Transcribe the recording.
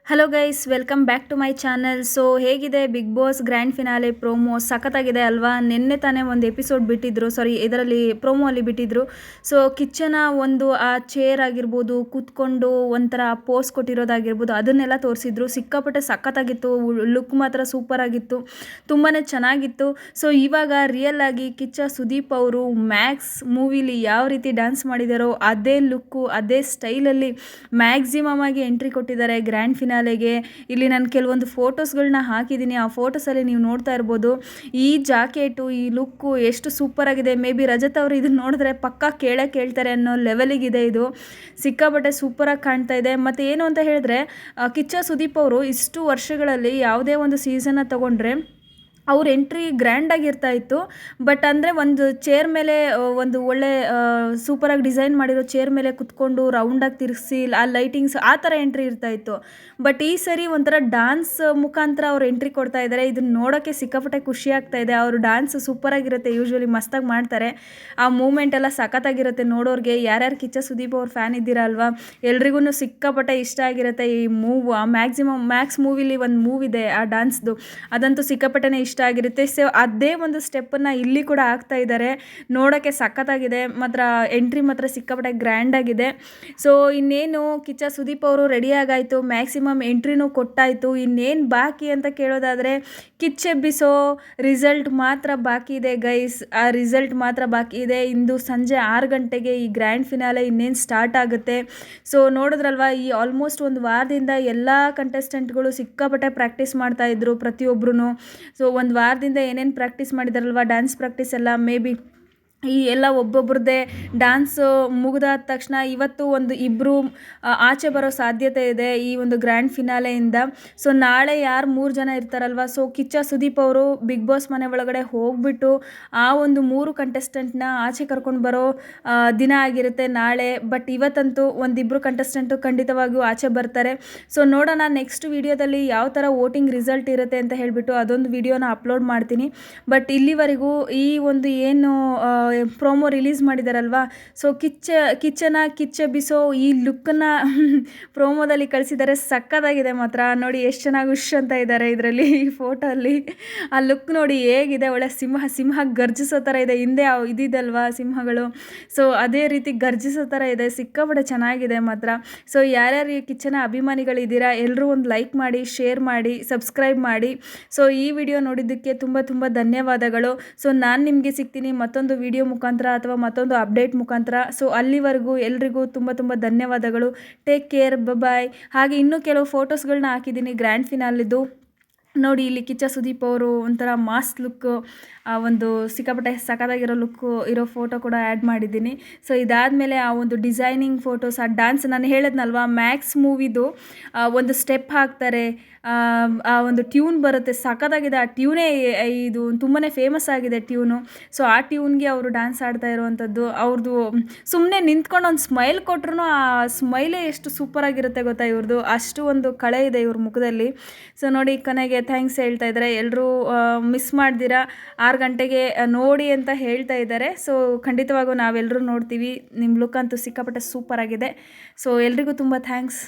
Hello guys, welcome back to my channel. So ಹೇಗಿದೆ Bigg Boss grand finale promo? ಸಖತ್ತಾಗಿದೆ ಅಲ್ವಾ? ನಿನ್ನೆ ತಾನೇ ಒಂದು ಎಪಿಸೋಡ್ ಬಿಟ್ಟಿದ್ರು, ಇದರಲ್ಲಿ ಪ್ರೋಮೋ ಅಲ್ಲಿ ಬಿಟ್ಟಿದ್ರು. ಸೊ ಕಿಚ್ಚನ ಒಂದು ಆ ಚೇರ್ ಆಗಿರ್ಬೋದು, ಕೂತ್ಕೊಂಡು ಒಂಥರ ಪೋಸ್ ಕೊಟ್ಟಿರೋದಾಗಿರ್ಬೋದು, ಅದನ್ನೆಲ್ಲ ತೋರಿಸಿದ್ರು. ಸಿಕ್ಕಾಪಟ್ಟೆ ಸಖತ್ತಾಗಿತ್ತು, ಲುಕ್ ಮಾತ್ರ ಸೂಪರ್ ಆಗಿತ್ತು, ತುಂಬಾ ಚೆನ್ನಾಗಿತ್ತು. ಸೊ ಇವಾಗ ರಿಯಲ್ ಆಗಿ ಕಿಚ್ಚ ಸುದೀಪ್ ಅವರು ಮ್ಯಾಕ್ಸ್ ಮೂವಿಲಿ ಯಾವ ರೀತಿ ಡ್ಯಾನ್ಸ್ ಮಾಡಿದಾರೋ ಅದೇ ಲುಕ್ಕು, ಅದೇ ಸ್ಟೈಲಲ್ಲಿ ಮ್ಯಾಕ್ಸಿಮಮ್ ಆಗಿ ಎಂಟ್ರಿ ಕೊಟ್ಟಿದ್ದಾರೆ ಗ್ರ್ಯಾಂಡ್ ಫಿನಾಲೆ. ಇಲ್ಲಿ ನಾನು ಕೆಲವೊಂದು ಫೋಟೋಸ್ಗಳನ್ನ ಹಾಕಿದ್ದೀನಿ. ಆ ಫೋಟೋಸಲ್ಲಿ ನೀವು ನೋಡ್ತಾ ಇರ್ಬೋದು, ಈ ಜಾಕೆಟು, ಈ ಲುಕ್ಕು ಎಷ್ಟು ಸೂಪರ್ ಆಗಿದೆ. ಮೇ ಬಿ ರಜತ್ ಅವರು ಇದನ್ನ ನೋಡಿದ್ರೆ ಪಕ್ಕಾ ಕೇಳ್ತಾರೆ ಅನ್ನೋ ಲೆವೆಲಿಗಿದೆ. ಇದು ಸಿಕ್ಕಾಪಟ್ಟೆ ಸೂಪರಾಗಿ ಕಾಣ್ತಾ ಇದೆ. ಮತ್ತು ಏನು ಅಂತ ಹೇಳಿದ್ರೆ, ಕಿಚ್ಚ ಸುದೀಪ್ ಅವರು ಇಷ್ಟು ವರ್ಷಗಳಲ್ಲಿ ಯಾವುದೇ ಒಂದು ಸೀಸನ್ನ ತಗೊಂಡ್ರೆ ಅವ್ರ ಎಂಟ್ರಿ ಗ್ರ್ಯಾಂಡಾಗಿರ್ತಾ ಇತ್ತು. ಬಟ್ ಅಂದರೆ ಒಂದು ಚೇರ್ ಮೇಲೆ ಒಂದು ಒಳ್ಳೆ ಸೂಪರಾಗಿ ಡಿಸೈನ್ ಮಾಡಿರೋ ಚೇರ್ ಮೇಲೆ ಕುತ್ಕೊಂಡು ರೌಂಡಾಗಿ ತಿರುಗಿಸಿ ಆ ಲೈಟಿಂಗ್ಸ್ ಆ ಥರ ಎಂಟ್ರಿ ಇರ್ತಾ ಇತ್ತು. ಬಟ್ ಈ ಸರಿ ಒಂಥರ ಡ್ಯಾನ್ಸ್ ಮುಖಾಂತರ ಅವ್ರು ಎಂಟ್ರಿ ಕೊಡ್ತಾ ಇದ್ದಾರೆ. ಇದನ್ನ ನೋಡೋಕ್ಕೆ ಸಿಕ್ಕಾಪಟ್ಟೆ ಖುಷಿ ಆಗ್ತಾ ಇದೆ. ಅವರು ಡ್ಯಾನ್ಸ್ ಸೂಪರಾಗಿರುತ್ತೆ, ಯೂಶ್ವಲಿ ಮಸ್ತಾಗಿ ಮಾಡ್ತಾರೆ. ಆ ಮೂಮೆಂಟ್ ಎಲ್ಲ ಸಖತ್ತಾಗಿರುತ್ತೆ ನೋಡೋರಿಗೆ. ಯಾರ್ಯಾರು ಕಿಚ್ಚ ಸುದೀಪ್ ಅವ್ರ ಫ್ಯಾನ್ ಇದ್ದೀರಾ ಅಲ್ವಾ, ಎಲ್ರಿಗೂ ಸಿಕ್ಕಾಪಟ್ಟೆ ಇಷ್ಟ ಆಗಿರುತ್ತೆ ಈ ಮೂವ್. ಮ್ಯಾಕ್ಸ್ ಮೂವಿಲಿ ಒಂದು ಮೂವ್ ಇದೆ ಆ ಡ್ಯಾನ್ಸ್ದು, ಅದಂತೂ ಸಿಕ್ಕಾಪಟ್ಟೆನೇ ಇಷ್ಟ ಆಗಿರುತ್ತೆ. ಸೊ ಅದೇ ಒಂದು ಸ್ಟೆಪ್ಪನ್ನು ಇಲ್ಲಿ ಕೂಡ ಆಗ್ತಾ ಇದ್ದಾರೆ. ನೋಡೋಕ್ಕೆ ಸಖತ್ತಾಗಿದೆ, ಮಾತ್ರ ಎಂಟ್ರಿ ಮಾತ್ರ ಸಿಕ್ಕಾಪಟ್ಟೆ ಗ್ರ್ಯಾಂಡ್ ಆಗಿದೆ. ಸೊ ಇನ್ನೇನು ಕಿಚ್ಚ ಸುದೀಪ್ ಅವರು ರೆಡಿ ಆಗಾಯಿತು, ಮ್ಯಾಕ್ಸಿಮಮ್ ಎಂಟ್ರಿನೂ ಕೊಟ್ಟಾಯಿತು. ಇನ್ನೇನು ಬಾಕಿ ಅಂತ ಕೇಳೋದಾದರೆ ಕಿಚ್ಚೆಬ್ಬಿಸೋ ರಿಸಲ್ಟ್ ಮಾತ್ರ ಬಾಕಿ ಇದೆ ಗೈಸ್. ಆ ರಿಸಲ್ಟ್ ಮಾತ್ರ ಬಾಕಿ ಇದೆ. ಇಂದು ಸಂಜೆ 6 ಗಂಟೆಗೆ ಈ ಗ್ರ್ಯಾಂಡ್ ಫಿನಾಲೆ ಇನ್ನೇನು ಸ್ಟಾರ್ಟ್ ಆಗುತ್ತೆ. ಸೊ ನೋಡಿದ್ರಲ್ವ, ಈ ಆಲ್ಮೋಸ್ಟ್ ಒಂದು ವಾರದಿಂದ ಎಲ್ಲ ಕಂಟೆಸ್ಟೆಂಟ್ಗಳು ಸಿಕ್ಕಾಪಟ್ಟೆ ಪ್ರಾಕ್ಟೀಸ್ ಮಾಡ್ತಾಯಿದ್ರು ಪ್ರತಿಯೊಬ್ಬರೂ. ಸೊ ಒಂದು ವಾರದಿಂದ ಏನೇನು ಪ್ರಾಕ್ಟೀಸ್ ಮಾಡಿದಾರಲ್ವ, ಡ್ಯಾನ್ಸ್ ಪ್ರಾಕ್ಟೀಸ್ ಎಲ್ಲ, ಮೇ ಬಿ ಈ ಎಲ್ಲ ಒಬ್ಬೊಬ್ರದ್ದೇ ಡ್ಯಾನ್ಸು ಮುಗಿದಾದ ತಕ್ಷಣ ಇವತ್ತು ಒಂದು ಇಬ್ಬರು ಆಚೆ ಬರೋ ಸಾಧ್ಯತೆ ಇದೆ ಈ ಒಂದು ಗ್ರ್ಯಾಂಡ್ ಫಿನಾಲೆಯಿಂದ. ಸೊ ನಾಳೆ ಯಾರು 3 ಜನ ಇರ್ತಾರಲ್ವ, ಸೊ ಕಿಚ್ಚ ಸುದೀಪ್ ಅವರು ಬಿಗ್ ಬಾಸ್ ಮನೆ ಒಳಗಡೆ ಹೋಗ್ಬಿಟ್ಟು ಆ ಒಂದು 3 ಕಂಟೆಸ್ಟೆಂಟ್ನ ಆಚೆ ಕರ್ಕೊಂಡು ಬರೋ ದಿನ ಆಗಿರುತ್ತೆ ನಾಳೆ. ಬಟ್ ಇವತ್ತಂತೂ ಒಂದಿಬ್ಬರು ಕಂಟೆಸ್ಟೆಂಟು ಖಂಡಿತವಾಗಿಯೂ ಆಚೆ ಬರ್ತಾರೆ. ಸೊ ನೋಡೋಣ ನೆಕ್ಸ್ಟ್ ವಿಡಿಯೋದಲ್ಲಿ ಯಾವ ಥರ ವೋಟಿಂಗ್ ರಿಸಲ್ಟ್ ಇರುತ್ತೆ ಅಂತ ಹೇಳಿಬಿಟ್ಟು ಅದೊಂದು ವಿಡಿಯೋನ ಅಪ್ಲೋಡ್ ಮಾಡ್ತೀನಿ. ಬಟ್ ಇಲ್ಲಿವರೆಗೂ ಈ ಒಂದು ಏನು ಪ್ರೋಮೋ ರಿಲೀಸ್ ಮಾಡಿದಾರಲ್ವಾ, ಸೊ ಕಿಚ್ಚೆಬ್ಬಿಸೋ ಈ ಲುಕ್ಕನ್ನು ಪ್ರೋಮೋದಲ್ಲಿ ಕಳಿಸಿದ್ದಾರೆ. ಸಕ್ಕತ್ತಾಗಿದೆ ಮಾತ್ರ. ನೋಡಿ ಎಷ್ಟು ಚೆನ್ನಾಗಿ ಉಶ್ ಅಂತ ಇದ್ದಾರೆ ಇದರಲ್ಲಿ, ಈ ಫೋಟೋ ಅಲ್ಲಿ. ಆ ಲುಕ್ ನೋಡಿ ಹೇಗಿದೆ, ಒಳ್ಳೆ ಸಿಂಹ ಗರ್ಜಿಸೋ ಥರ ಇದೆ. ಹಿಂದೆ ಇದಿದಲ್ವಾ ಸಿಂಹಗಳು, ಸೊ ಅದೇ ರೀತಿ ಗರ್ಜಿಸೋ ಥರ ಇದೆ. ಸಿಕ್ಕಾಪಟ್ಟೆ ಚೆನ್ನಾಗಿದೆ ಮಾತ್ರ. ಸೊ ಯಾರ್ಯಾರು ಈ ಕಿಚ್ಚನ ಅಭಿಮಾನಿಗಳಿದ್ದೀರಾ ಎಲ್ಲರೂ ಒಂದು ಲೈಕ್ ಮಾಡಿ, ಶೇರ್ ಮಾಡಿ, ಸಬ್ಸ್ಕ್ರೈಬ್ ಮಾಡಿ. ಸೊ ಈ ವಿಡಿಯೋ ನೋಡಿದ್ದಕ್ಕೆ ತುಂಬ ತುಂಬ ಧನ್ಯವಾದಗಳು. ಸೊ ನಾನು ನಿಮಗೆ ಸಿಗ್ತೀನಿ ಮತ್ತೊಂದು ವಿಡಿಯೋ ಮುಖಾಂತರ ಅಥವಾ ಮತ್ತೊಂದು ಅಪ್ಡೇಟ್ ಮುಖಾಂತರ. ಸೊ ಅಲ್ಲಿವರೆಗೂ ಎಲ್ರಿಗೂ ತುಂಬ ತುಂಬ ಧನ್ಯವಾದಗಳು. ಟೇಕ್ ಕೇರ್, ಬಾಯ್. ಹಾಗೆ ಇನ್ನೂ ಕೆಲವು ಫೋಟೋಸ್ಗಳನ್ನ ಹಾಕಿದ್ದೀನಿ ಗ್ರ್ಯಾಂಡ್ ಫಿನಾಲಿದ್ದು. ನೋಡಿ, ಇಲ್ಲಿ ಕಿಚ್ಚ ಸುದೀಪ್ ಅವರು ಒಂಥರ ಮಾಸ್ ಲುಕ್, ಒಂದು ಸಿಕ್ಕಾಪಟ್ಟೆ ಸಖತ್ತಾಗಿರೋ ಲುಕ್ಕು ಇರೋ ಫೋಟೋ ಕೂಡ ಆ್ಯಡ್ ಮಾಡಿದ್ದೀನಿ. ಸೊ ಇದಾದಮೇಲೆ ಆ ಒಂದು ಡಿಸೈನಿಂಗ್ ಫೋಟೋಸ್, ಆ ಡ್ಯಾನ್ಸ್ ನಾನು ಹೇಳಿದ್ನಲ್ವ ಮ್ಯಾಕ್ಸ್ ಮೂವಿದು ಒಂದು ಸ್ಟೆಪ್ ಹಾಕ್ತಾರೆ, ಆ ಒಂದು ಟ್ಯೂನ್ ಬರುತ್ತೆ, ಸಖತ್ತಾಗಿದೆ. ಆ ಟ್ಯೂನೇ ಇದು ತುಂಬಾ ಫೇಮಸ್ ಆಗಿದೆ ಟ್ಯೂನು. ಸೊ ಆ ಟ್ಯೂನ್ಗೆ ಅವರು ಡ್ಯಾನ್ಸ್ ಆಡ್ತಾ ಇರುವಂಥದ್ದು. ಅವ್ರದ್ದು ಸುಮ್ಮನೆ ನಿಂತ್ಕೊಂಡು ಒಂದು ಸ್ಮೈಲ್ ಕೊಟ್ರು ಆ ಸ್ಮೈಲೇ ಎಷ್ಟು ಸೂಪರಾಗಿರುತ್ತೆ ಗೊತ್ತಾ ಇವ್ರದ್ದು. ಅಷ್ಟು ಒಂದು ಕಳೆ ಇದೆ ಇವ್ರ ಮುಖದಲ್ಲಿ. ಸೊ ನೋಡಿ, ಕೊನೆಗೆ ಥ್ಯಾಂಕ್ಸ್ ಹೇಳ್ತಾ ಇದ್ದಾರೆ. ಎಲ್ಲರೂ ಮಿಸ್ ಮಾಡ್ದಿರಾ 6 ಗಂಟೆಗೆ ನೋಡಿ ಅಂತ ಹೇಳ್ತಾ ಇದ್ದಾರೆ. ಸೊ ಖಂಡಿತವಾಗೂ ನಾವೆಲ್ಲರೂ ನೋಡ್ತೀವಿ. ನಿಮ್ಮ ಲುಕ್ ಅಂತೂ ಸಿಕ್ಕಾಪಟ್ಟೆ ಸೂಪರ್ ಆಗಿದೆ. ಸೊ ಎಲ್ರಿಗೂ ತುಂಬ ಥ್ಯಾಂಕ್ಸ್.